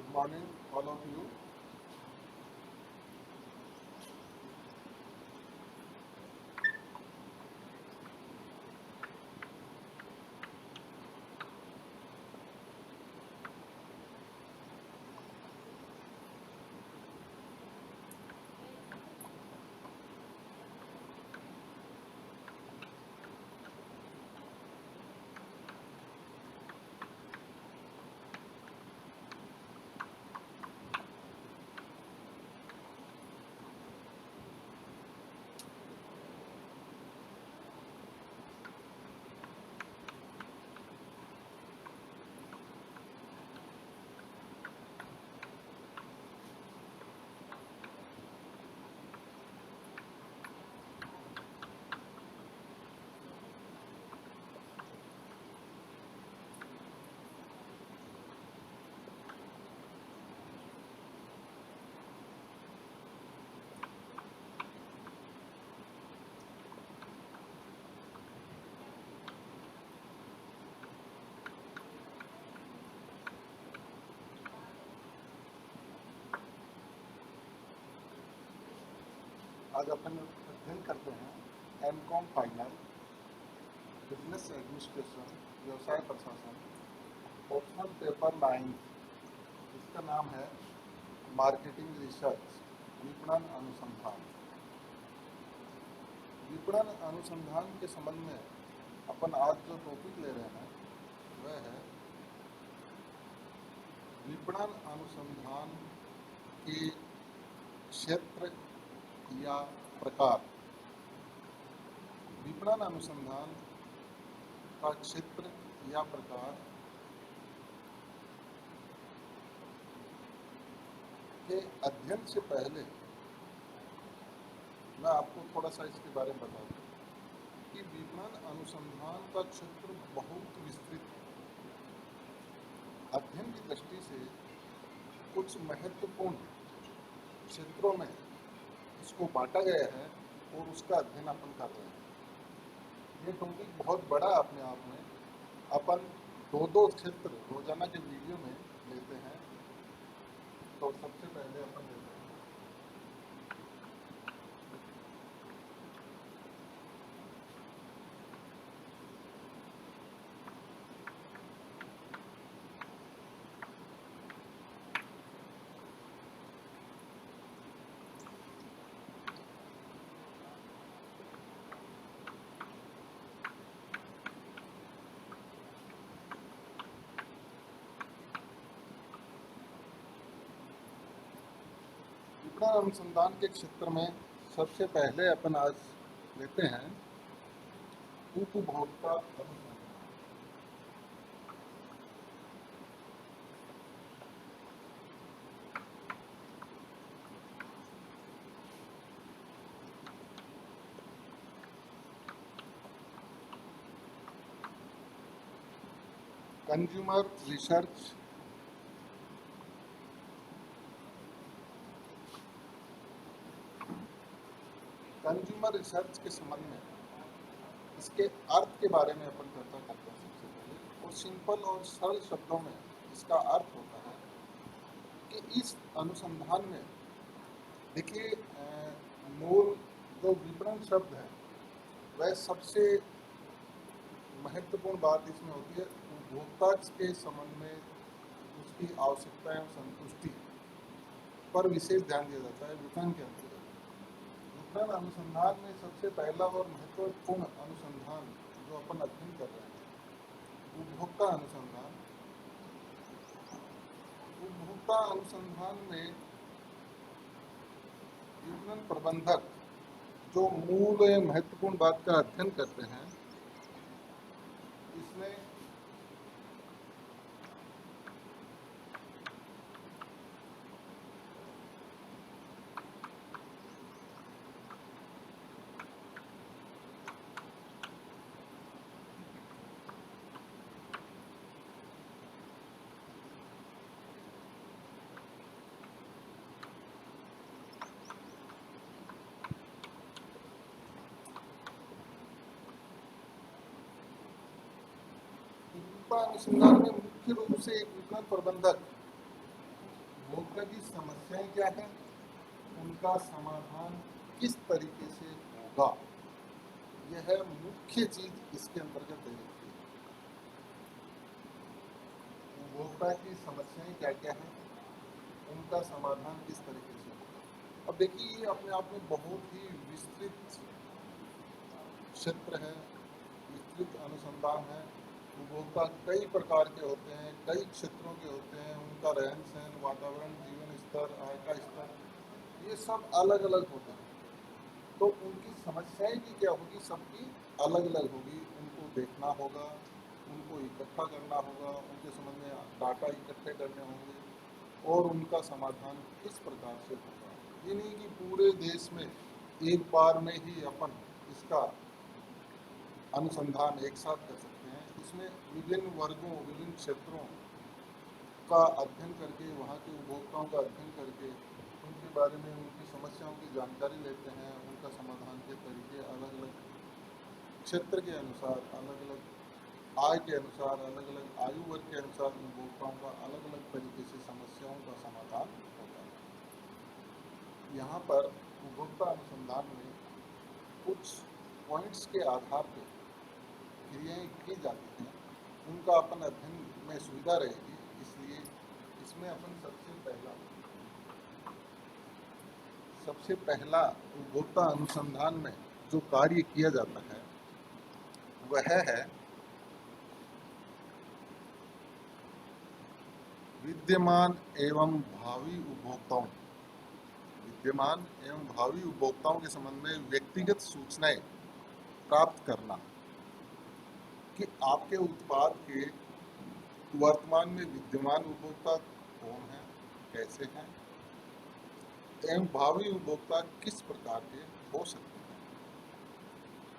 Good morning, all of you. आज अपन अध्ययन करते हैं एमकॉम फाइनल बिजनेस एडमिनिस्ट्रेशन व्यवसाय प्रशासन ऑप्शनल पेपर 9। इसका नाम है मार्केटिंग रिसर्च विपणन अनुसंधान। विपणन अनुसंधान के संबंध में अपन आज जो टॉपिक ले रहे हैं वह है विपणन अनुसंधान के क्षेत्र या प्रकार। विपणन अनुसंधान का क्षेत्र या प्रकार के अध्ययन से पहले मैं आपको थोड़ा सा इसके बारे में बता दूं कि विपणन अनुसंधान का क्षेत्र बहुत विस्तृत है। अध्ययन की दृष्टि से कुछ महत्वपूर्ण क्षेत्रों में इसको बांटा गया है और उसका अध्ययन अपन कर रहे हैं। ये टॉपिक बहुत बड़ा अपने आप में। अपन दो क्षेत्र रोजाना के वीडियो में लेते हैं। तो सबसे पहले अपन लेते हैं विपणन अनुसंधान के क्षेत्र में। सबसे पहले अपन आज लेते हैं उपभोक्ता अनुसंधान। कंज्यूमर रिसर्च कंज्यूमर रिसर्च के संबंध में इसके अर्थ के बारे में अपन चर्चा करते हैं सबसे पहले। और सिंपल और सरल शब्दों में इसका अर्थ होता है कि इस अनुसंधान में देखिए मूल जो विपणन शब्द है वह सबसे महत्वपूर्ण बात इसमें होती है उपभोक्ता के संबंध में उसकी आवश्यकताएं और संतुष्टि पर विशेष ध्यान दिया जाता है विपणन के अंतर्गत। विपणन अनुसंधान में सबसे पहला और महत्वपूर्ण अनुसंधान जो अपन अध्ययन कर रहे हैं उपभोक्ता अनुसंधान। उपभोक्ता अनुसंधान में विपणन प्रबंधक जो मूल महत्वपूर्ण बात का अध्ययन करते हैं इसमें अनुसंधान में मुख्य रूप से एक विपणन प्रबंधक उपभोक्ता की समस्याएं क्या है, उनका समाधान किस तरीके से होगा, यह मुख्य चीज इसके अंतर्गत है। उपभोक्ता की समस्याएं क्या क्या हैं, उनका समाधान किस तरीके से होगा। अब देखिए, ये अपने आप में बहुत ही विस्तृत क्षेत्र है, विस्तृत अनुसंधान है। उपभोक्ता कई प्रकार के होते हैं, कई क्षेत्रों के होते हैं, उनका रहन सहन, वातावरण, जीवन स्तर, आय का स्तर, ये सब अलग अलग होते हैं। तो उनकी समस्याएं भी क्या होगी, सबकी अलग अलग होगी। उनको देखना होगा, उनको इकट्ठा करना होगा, उनके संबंध में डाटा इकट्ठे करने होंगे और उनका समाधान किस प्रकार से होगा। ये नहीं कि पूरे देश में एक बार में ही अपन इसका अनुसंधान एक साथ कर सकते हैं। इसमें विभिन्न वर्गों, विभिन्न क्षेत्रों का अध्ययन करके, वहाँ के उपभोक्ताओं का अध्ययन करके, उनके बारे में, उनकी समस्याओं की जानकारी लेते हैं। उनका समाधान के तरीके अलग अलग क्षेत्र के अनुसार, अलग अलग आय के अनुसार, अलग अलग आयु वर्ग के अनुसार उपभोक्ताओं का अलग अलग तरीके से समस्याओं का समाधान होता है। यहाँ पर उपभोक्ता अनुसंधान में कुछ पॉइंट्स के आधार पर क्रियाएं की जाती हैं, उनका अपन अध्ययन में सुविधा रहेगी। इसलिए इसमें अपन सबसे पहला उपभोक्ता अनुसंधान में जो कार्य किया जाता है वह है विद्यमान एवं भावी उपभोक्ताओं, विद्यमान एवं भावी उपभोक्ताओं के संबंध में व्यक्तिगत सूचनाएं प्राप्त करना कि आपके उत्पाद के वर्तमान में विद्यमान उपभोक्ता कौन है, कैसे हैं, एवं भावी उपभोक्ता किस प्रकार के हो सकते हैं,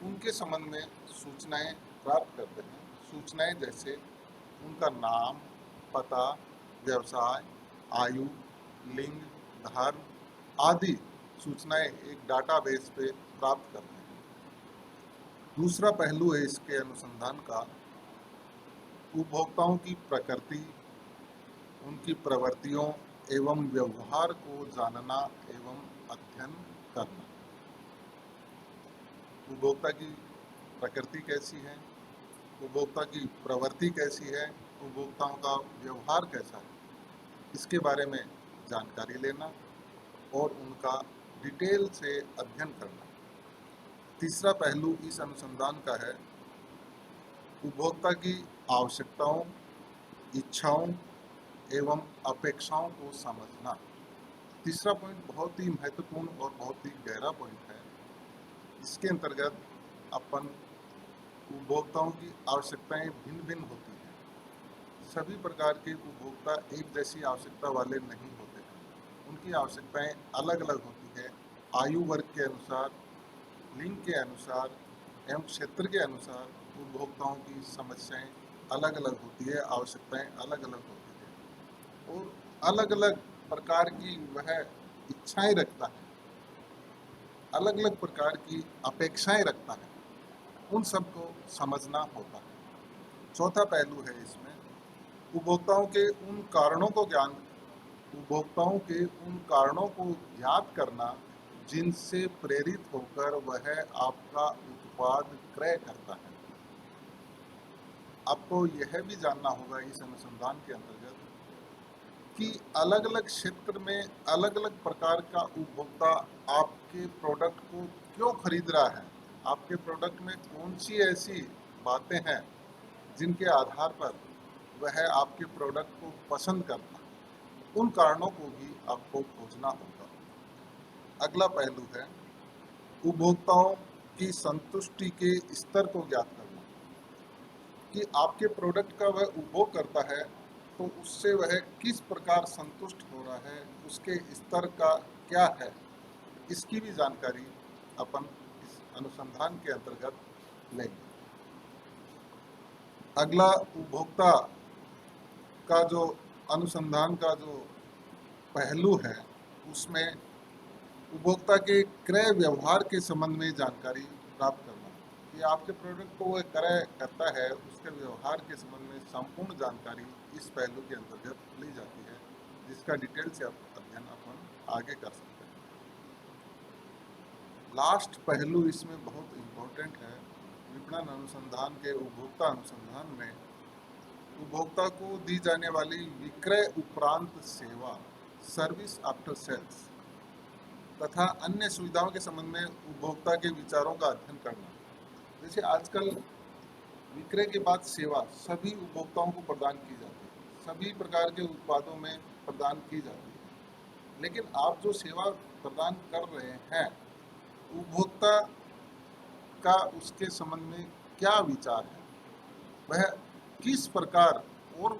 उनके संबंध में सूचनाएं प्राप्त करते हैं। सूचनाएं जैसे उनका नाम, पता, व्यवसाय, आयु, लिंग, धर्म आदि सूचनाएं एक डाटाबेस पे प्राप्त करते हैं। दूसरा पहलू है इसके अनुसंधान का उपभोक्ताओं की प्रकृति, उनकी प्रवृत्तियों एवं व्यवहार को जानना एवं अध्ययन करना। उपभोक्ता की प्रकृति कैसी है, उपभोक्ता की प्रवृत्ति कैसी है, उपभोक्ताओं का व्यवहार कैसा है, इसके बारे में जानकारी लेना और उनका डिटेल से अध्ययन करना। तीसरा पहलू इस अनुसंधान का है उपभोक्ता की आवश्यकताओं, इच्छाओं एवं अपेक्षाओं को समझना। तीसरा पॉइंट बहुत ही महत्वपूर्ण और बहुत ही गहरा पॉइंट है। इसके अंतर्गत अपन उपभोक्ताओं की आवश्यकताएं भिन्न भिन्न होती हैं। सभी प्रकार के उपभोक्ता एक जैसी आवश्यकता वाले नहीं होते हैं, उनकी आवश्यकताएं अलग अलग होती है। आयु वर्ग के अनुसार, लिंग के अनुसार एवं क्षेत्र के अनुसार उपभोक्ताओं की समस्याएं अलग अलग होती है, आवश्यकताएं अलग अलग होती है और अलग अलग प्रकार की वह इच्छाएं रखता है, अलग अलग प्रकार की अपेक्षाएं रखता है। उन सबको समझना होता है। चौथा पहलू है इसमें उपभोक्ताओं के उन कारणों को उपभोक्ताओं के उन कारणों को ज्ञात करना जिनसे प्रेरित होकर वह आपका उत्पाद क्रय करता है। आपको यह भी जानना होगा इस अनुसंधान के अंतर्गत कि अलग अलग क्षेत्र में अलग अलग प्रकार का उपभोक्ता आपके प्रोडक्ट को क्यों खरीद रहा है, आपके प्रोडक्ट में कौन सी ऐसी बातें हैं जिनके आधार पर वह आपके प्रोडक्ट को पसंद करता है। उन कारणों को भी आपको खोजना होगा। अगला पहलू है उपभोक्ताओं की संतुष्टि के स्तर को ज्ञात करना कि आपके प्रोडक्ट का वह उपभोग करता है तो उससे वह किस प्रकार संतुष्ट हो रहा है, उसके स्तर का क्या है, इसकी भी जानकारी अपन इस अनुसंधान के अंतर्गत लेंगे। अगला उपभोक्ता का जो अनुसंधान का जो पहलू है उसमें उपभोक्ता के क्रय व्यवहार के संबंध में जानकारी प्राप्त करना कि आपके प्रोडक्ट को वह क्रय करता है, उसके व्यवहार के संबंध में संपूर्ण जानकारी इस पहलू के अंतर्गत ली जाती है। जिसका डिटेल से अध्ययन अपन आगे कर सकते हैं। लास्ट पहलू इसमें बहुत इम्पोर्टेंट है। विपणन अनुसंधान के उपभोक्ता अनुसंधान में उपभोक्ता को दी जाने वाली विक्रय उपरांत सेवा, सर्विस आफ्टर सेल्स तथा अन्य सुविधाओं के संबंध में उपभोक्ता के विचारों का अध्ययन करना। जैसे आजकल विक्रय के बाद सेवा सभी उपभोक्ताओं को प्रदान की जाती है, सभी प्रकार के उत्पादों में प्रदान की जाती है, लेकिन आप जो सेवा प्रदान कर रहे हैं उपभोक्ता का उसके संबंध में क्या विचार है, वह किस प्रकार और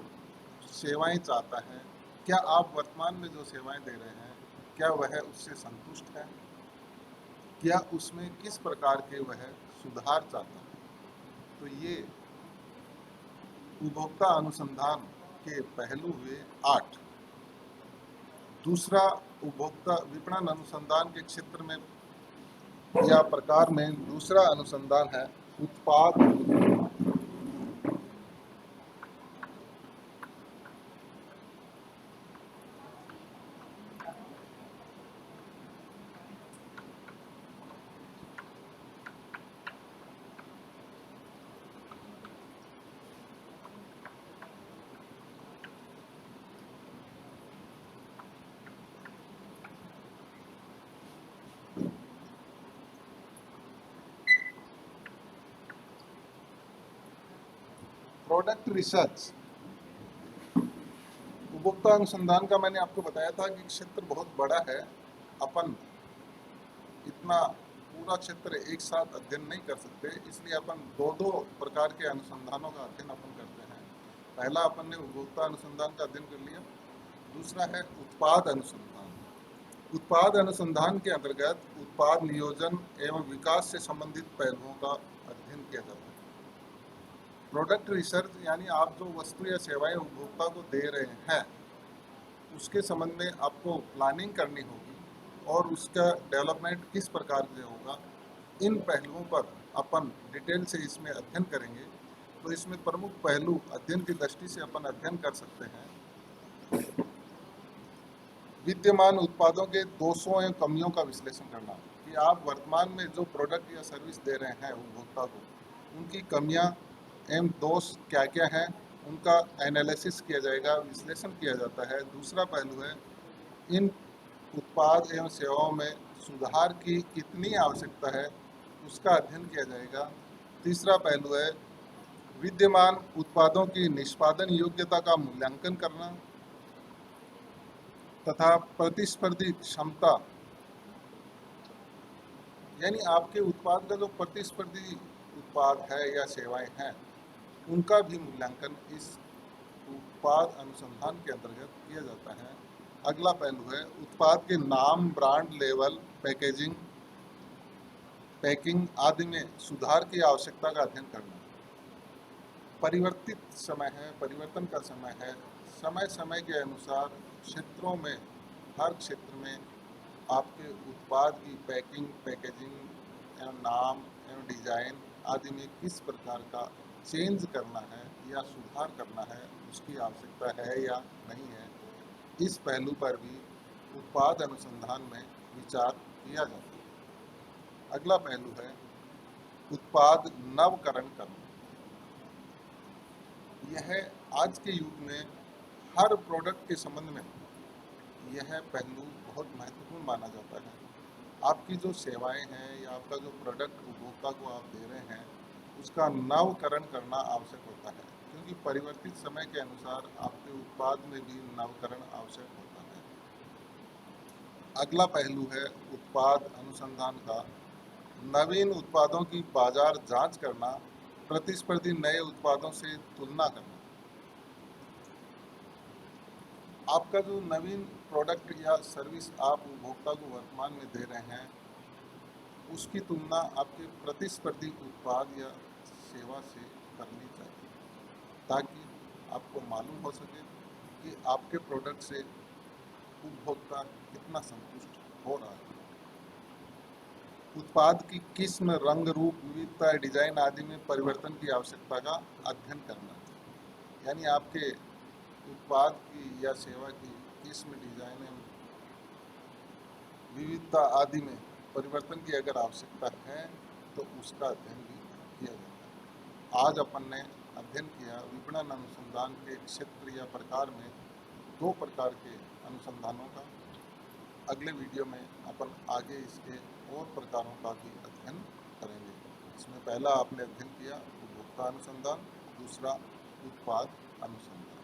सेवाएं चाहता है, क्या आप वर्तमान में जो सेवाएं दे रहे हैं क्या वह उससे संतुष्ट है, क्या उसमें किस प्रकार के वह सुधार चाहता है। तो ये उपभोक्ता अनुसंधान के पहलू हुए 8। दूसरा उपभोक्ता विपणन अनुसंधान के क्षेत्र में या प्रकार में दूसरा अनुसंधान है उत्पाद। प्रोडक्ट रिसर्च, उपभोक्ता अनुसंधान का मैंने आपको बताया था कि क्षेत्र बहुत बड़ा है, अपन इतना पूरा क्षेत्र एक साथ अध्ययन नहीं कर सकते, इसलिए अपन दो दो प्रकार के अनुसंधानों का अध्ययन अपन करते हैं। पहला अपन ने उपभोक्ता अनुसंधान का अध्ययन कर लिया, दूसरा है उत्पाद अनुसंधान। उत्पाद अनुसंधान के अंतर्गत उत्पाद नियोजन एवं विकास से संबंधित पहलुओं का अध्ययन किया जाता है। प्रोडक्ट रिसर्च यानी आप जो वस्तु या सेवाएं उपभोक्ता को दे रहे हैं उसके संबंध में आपको प्लानिंग करनी होगी और उसका डेवलपमेंट किस प्रकार से होगा, इन पहलुओं पर अपन डिटेल से इसमें अध्ययन करेंगे। तो इसमें प्रमुख पहलू अध्ययन की दृष्टि से अपन अध्ययन कर सकते हैं। विद्यमान उत्पादों के दोषों एवं कमियों का विश्लेषण करना कि आप वर्तमान में जो प्रोडक्ट या सर्विस दे रहे हैं उपभोक्ता को, उनकी कमियां एवं दोष क्या क्या हैं, उनका एनालिसिस किया जाएगा, विश्लेषण किया जाता है। दूसरा पहलू है इन उत्पाद एवं सेवाओं में सुधार की कितनी आवश्यकता है, उसका अध्ययन किया जाएगा। तीसरा पहलू है विद्यमान उत्पादों की निष्पादन योग्यता का मूल्यांकन करना तथा प्रतिस्पर्धी क्षमता, यानी आपके उत्पाद का जो प्रतिस्पर्धी उत्पाद है या सेवाएं हैं उनका भी मूल्यांकन इस उत्पाद अनुसंधान के अंतर्गत किया जाता है। अगला पहलू है उत्पाद के नाम, ब्रांड, लेवल, पैकिंग आदि में सुधार की आवश्यकता का अध्ययन करना। परिवर्तित समय है, परिवर्तन का समय है, समय समय के अनुसार क्षेत्रों में, हर क्षेत्र में आपके उत्पाद की पैकेजिंग एवं नाम एवं डिजाइन आदि में किस प्रकार का चेंज करना है या सुधार करना है, उसकी आवश्यकता है या नहीं है, इस पहलू पर भी उत्पाद अनुसंधान में विचार किया जाता है। अगला पहलू है उत्पाद नवकरण करना। यह आज के युग में हर प्रोडक्ट के संबंध में यह पहलू बहुत महत्वपूर्ण माना जाता है। आपकी जो सेवाएं हैं या आपका जो प्रोडक्ट उपभोक्ता को आप दे रहे हैं उसका नवकरण करना आवश्यक होता है, क्योंकि परिवर्तित समय के अनुसार आपके उत्पाद में भी नवकरण आवश्यक होता है। अगला पहलू है उत्पाद अनुसंधान का नवीन उत्पादों की बाजार जांच करना, प्रतिस्पर्धी नए उत्पादों से तुलना करना। आपका जो नवीन प्रोडक्ट या सर्विस आप उपभोक्ता को वर्तमान में दे रहे हैं उसकी तुलना आपके प्रतिस्पर्धी उत्पाद या सेवा से करनी चाहिए, ताकि आपको मालूम हो सके कि आपके प्रोडक्ट से उपभोक्ता कितना संतुष्ट हो रहा है। उत्पाद की किस्म, रंग, रूप, विविधता, डिजाइन आदि में परिवर्तन की आवश्यकता का अध्ययन करना, यानी आपके उत्पाद की या सेवा की इसमें डिजाइन एवं विविधता आदि में परिवर्तन की अगर आवश्यकता है तो उसका अध्ययन भी किया जाता है। आज अपन ने अध्ययन किया विपणन अनुसंधान के क्षेत्र या प्रकार में 2 प्रकार के अनुसंधानों का। अगले वीडियो में अपन आगे इसके और प्रकारों का भी अध्ययन करेंगे। इसमें पहला आपने अध्ययन किया उपभोक्ता अनुसंधान, दूसरा उत्पाद अनुसंधान।